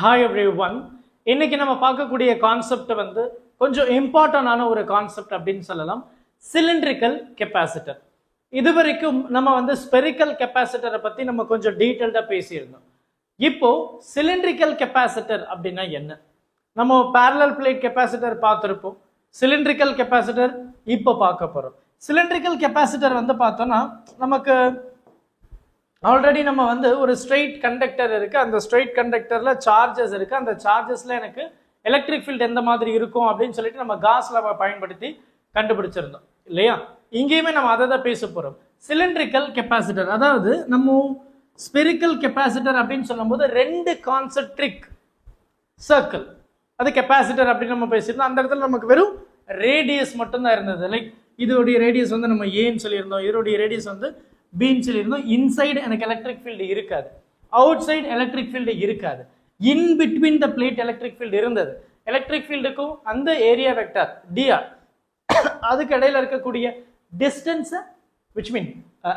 Hi every one. இன்னைக்கு நம்ம பார்க்கக்கூடிய கான்செப்ட் வந்து கொஞ்சம் இம்பார்ட்டன்டான ஒரு கான்செப்ட் அப்படின்னு சொல்லலாம். Cylindrical capacitor. இது வரைக்கும் நம்ம வந்து ஸ்பெரிக்கல் கெப்பாசிட்டரை பத்தி நம்ம கொஞ்சம் டீட்டெயில்டா பேசியிருந்தோம். இப்போ சிலிண்ட்ரிக்கல் கெப்பாசிட்டர் அப்படின்னா என்ன? நம்ம பேரலல் பிளேட் கெப்பாசிட்டர் பார்த்துருப்போம். சிலிண்ட்ரிக்கல் கெப்பாசிட்டர் இப்போ பார்க்க போறோம். சிலிண்ட்ரிக்கல் கெப்பாசிட்டர் வந்து பார்த்தோம்னா நமக்கு ஆல்ரெடி நம்ம வந்து ஒரு ஸ்ட்ரெயிட் கண்டக்டர் இருக்கு. அந்த ஸ்ட்ரெயிட் கண்டக்டர்ல சார்ஜஸ் இருக்கு. அந்த சார்ஜஸ்ல எனக்கு எலக்ட்ரிக் ஃபீல்ட் எந்த மாதிரி இருக்கும் அப்படின்னு சொல்லிட்டு நம்ம காஸ் லா பயன்படுத்தி கண்டுபிடிச்சிருந்தோம் இல்லையா? இங்கேயுமே நம்ம அதை தான் பேச போறோம். சிலிண்ட்ரிக்கல் கெப்பாசிட்டர், அதாவது நம்ம ஸ்பெரிக்கல் கெப்பாசிட்டர் அப்படின்னு சொல்லும்போது ரெண்டு கான்சென்ட்ரிக் சர்க்கிள், அது கெப்பாசிட்டர் அப்படின்னு நம்ம பேசியிருந்தோம். அந்த இடத்துல நமக்கு வெறும் ரேடியஸ் மட்டும்தான் இருந்தது. லைக் இதோடைய ரேடியஸ் வந்து நம்ம ஏன்னு சொல்லியிருந்தோம், இதோடைய ரேடியஸ் வந்து பீன்னு சொல்லியிருந்தோம். இன்சைடு எனக்கு எலக்ட்ரிக் ஃபீல்டு இருக்காது, அவுட் சைடு எலக்ட்ரிக் ஃபீல்டு இருக்காது. In between the plate electric field இருந்தது. எலக்ட்ரிக் ஃபீல்டுக்கும் அந்த ஏரியா வெக்டர் டிஆர், அதுக்கு இடையில இருக்கக்கூடிய டிஸ்டன்ஸ் விச் மீன்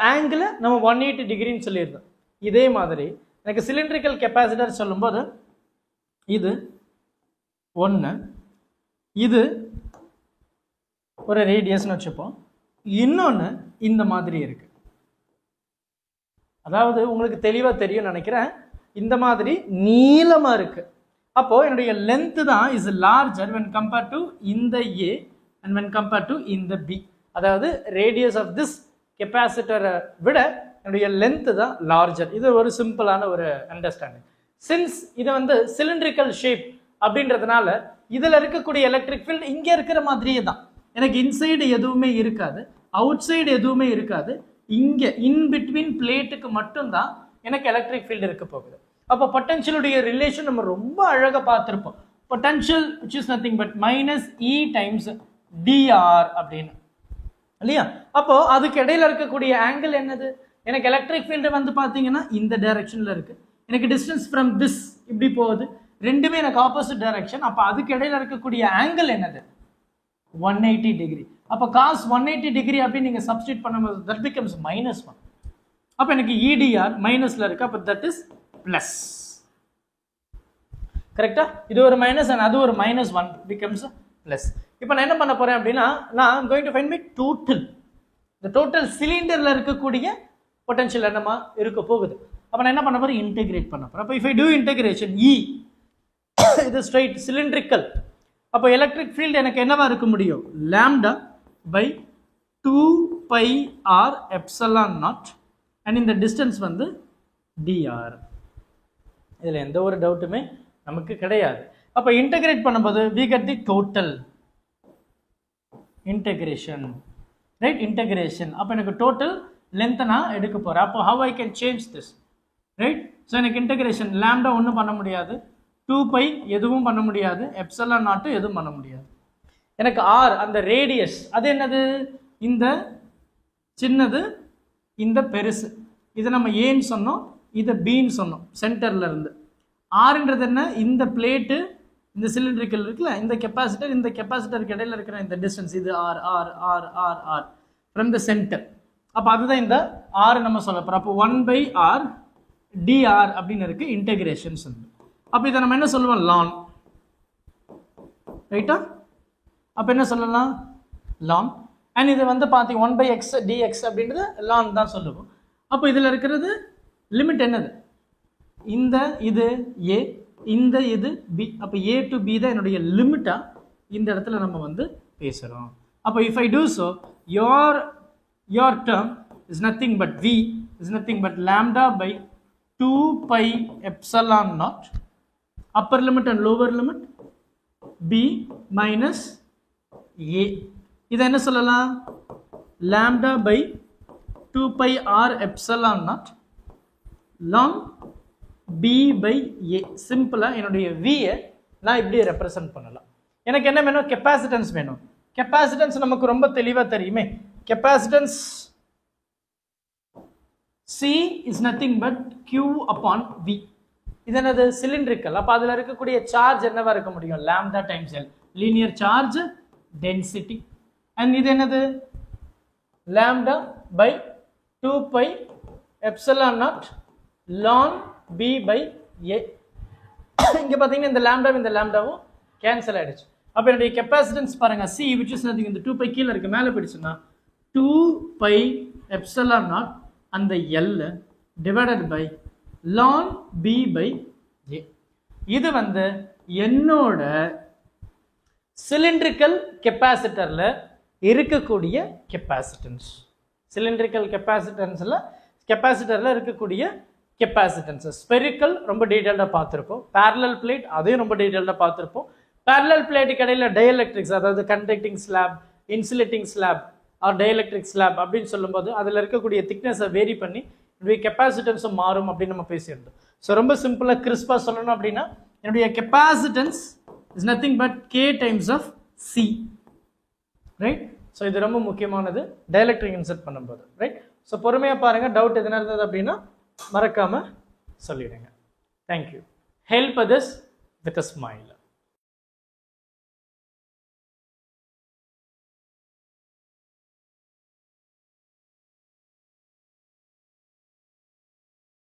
ஆங்கிள் நம்ம 180 டிகிரின்னு சொல்லியிருந்தோம். இதே மாதிரி எனக்கு சிலிண்ட்ரிக்கல் கெப்பாசிட்டர் சொல்லும்போது இது ஒன்று, இது ஒரு ரேடியஸ்னு வச்சுப்போம், இன்னொன்று இந்த மாதிரி இருக்கு. அதாவது உங்களுக்கு தெளிவா தெரியும் நினைக்கிறேன், இந்த மாதிரி நீளமா இருக்கு. அப்போ என்னுடைய லென்த் தான் is larger when compared to இந்த A and when compared to இந்த B. அதாவது ரேடியஸ் ஆஃப் திஸ் கெப்பாசிட்டரை விட என்னுடைய லென்த் தான் லார்ஜர். இது ஒரு சிம்பிளான ஒரு அண்டர்ஸ்டாண்டிங். சின்ஸ் இது வந்து சிலிண்ட்ரிக்கல் ஷேப் அப்படின்றதுனால இதுல இருக்கக்கூடிய எலக்ட்ரிக் ஃபீல்டு இங்க இருக்கிற மாதிரியே தான். எனக்கு இன்சைடு எதுவுமே இருக்காது, அவுட் சைடு எதுவுமே இருக்காது. இங்க இன் பிட்வீன் பிளேட்டுக்கு மட்டும்தான் எனக்கு எலக்ட்ரிக் ஃபீல்டு இருக்க போகுது. அப்போ பொட்டன்ஷியலுடைய ரிலேஷன் நம்ம ரொம்ப அழகா பார்த்திருப்போம். Potential which is nothing but minus E times dr அப்படின்னு இல்லையா? அப்போ அதுக்கு இடையில இருக்கக்கூடிய ஆங்கிள் என்னது? எனக்கு எலக்ட்ரிக் ஃபீல்டு வந்து பாத்தீங்கன்னா இந்த டைரக்ஷன்ல இருக்கு, எனக்கு டிஸ்டன்ஸ் ஃப்ரம் திஸ் இப்படி போகுது, ரெண்டுமே எனக்கு ஆப்போசிட் டைரக்ஷன். அப்போ அதுக்கு இடையில இருக்கக்கூடிய ஆங்கிள் என்னது? 180 டிகிரி. அப்போ cos 180 டிகிரி அப்படின்னு நீங்க சப்ஸ்டிட் பண்ணும்போது that becomes -1. அப்போ எனக்கு EDR மைனஸ்ல இருக்கு, அப்போ that is plus. கரெக்டா? இது ஒரு மைனஸ் and அது ஒரு -1 becomes plus. இப்போ நான் என்ன பண்ண போறேன் அப்படின்னா, நான் I'm going to find my total. இந்த டோட்டல் சிலிண்டர்ல இருக்கக்கூடிய பொட்டன்ஷியல் என்னமா இருக்க போகுது. அப்போ நான் என்ன பண்ண போறேன்? இன்டெகிரேட் பண்ண போறேன். அப்போ if I do integration E, இது ஸ்ட்ரைட் சிலிண்ட்ரிக்கல். அப்போ எலக்ட்ரிக் ஃபீல்டு எனக்கு என்னவா இருக்க முடியும்? Lambda by 2 pi r epsilon naught and இந்த டிஸ்டன்ஸ் வந்து dr. இதுல எந்த ஒரு டவுட்டுமே நமக்கு கிடையாது. அப்போ இன்டெகிரேட் பண்ணும்போது we get the total integration, right? Integration. அப்போ எனக்கு டோட்டல் லென்த் நான் எடுக்க போறேன். அப்போ how I can change this, right? So எனக்கு இன்டெகிரேஷன் லாம்டா ஒன்றும் பண்ண முடியாது, 2 pi எதுவும் பண்ண முடியாது, எப்சலான் நாட் எதுவும் பண்ண முடியாது. எனக்கு ஆர் அந்த ரேடியஸ் அது என்னது? இந்த சின்னது இந்த பெருசு. இதை நம்ம ஏன்னு சொன்னோம், இதை பீன்னு சொன்னோம் சென்டர்ல இருந்து. ஆர்ன்றது என்ன? இந்த பிளேட்டு இந்த சிலிண்டரிக்கல் இருக்குல்ல, இந்த கெப்பாசிட்டர், இந்த கெப்பாசிட்டருக்கு இடையில இருக்கிற இந்த டிஸ்டன்ஸ், இது R R R R R from the centre. அப்போ அதுதான் இந்த ஆர் நம்ம சொல்ல போறோம். அப்போ 1/r dr அப்படின்னு இருக்கு இன்டெகிரேஷன்ஸ். அப்போ இதை நம்ம என்ன சொல்லுவோம்? லான், ரைட்டா? அப்போ என்ன சொல்லலாம்? லான். அண்ட் இது வந்து பார்த்தீங்க 1/x dx அப்படின்றது லான் தான் சொல்லுவோம். அப்போ இதில் இருக்கிறது லிமிட் என்னது? இந்த இது ஏ, இந்த இது பி. அப்போ ஏ டு பி தான் என்னுடைய லிமிட்டா இந்த இடத்துல நம்ம வந்து பேசுகிறோம். அப்போ if I do so, your term is nothing but v is nothing but lambda by 2 pi epsilon naught upper limit and lower limit b minus a. இதை என்ன சொல்லலாம்? lambda by 2 pi r epsilon naught ln b by a. சிம்பிளா என்னுடைய v நான் இப்படி represent பண்ணலாம். எனக்கு என்ன வேணும்? கெப்பாசிட்டன்ஸ் வேணும். கெப்பாசிட்டன்ஸ் நமக்கு ரொம்ப தெளிவா தெரியுமே. Capacitance C is nothing but Q upon V. இது என்னது? சிலிண்ட்ரிக்கல். அப்போ அதில் இருக்கக்கூடிய சார்ஜ் என்னவா இருக்க முடியும்? Lambda times L, linear charge density. And இது என்னது? Lambda by 2 pi epsilon naught ln b by a. இங்க பாத்தீங்கன்னா இந்த லாம்டாவும் கேன்சல் ஆயிடுச்சு. அப்ப என்னுடைய கெப்பாசிட்டன்ஸ் பாருங்க C which is nothing, இந்த 2 பை கீழ இருக்கு, மேல போயிடுச்சுன்னா 2 பை எப்சிலான் நாட் அந்த L divided by ln B by A. இது வந்து என்னோட சிலிண்ட்ரிக்கல் கெப்பாசிட்டர்ல இருக்கக்கூடிய கெப்பாசிட்டன்ஸ். சிலிண்ட்ரிக்கல் கெப்பாசிட்டர்ல இருக்கக்கூடிய கெப்பாசிட்டன்ஸ். ஸ்பெரிக்கல் ரொம்ப டீடைல்டா பார்த்திருப்போம். parallel பிளேட் அதையும் ரொம்ப டீடைல்டா பார்த்திருப்போம். parallel பிளேட்டுக்கு இடையில டயலெக்ட்ரிக்ஸ், அதாவது conducting slab, insulating slab or dielectric slab அப்படின்னு சொல்லும்போது அதுல இருக்கக்கூடிய திக்னஸை வேரி பண்ணி என்னுடைய கெப்பாசிட்டன்ஸும் மாறும் அப்படின்னு நம்ம பேசியிருந்தோம். ஸோ ரொம்ப சிம்பிளா கிறிஸ்பா சொல்லணும் அப்படின்னா என்னுடைய capacitance is nothing but K times of C, right? So இது ரொம்ப முக்கியமானது டயலெக்ட்ரிக் இன்சர்ட் பண்ணும்போது, ரைட்? ஸோ பொறுமையா பாருங்க, டவுட் எதுனா இருந்தது அப்படின்னா மறக்காம சொல்லிடுங்க. Thank you. Help others with a smile.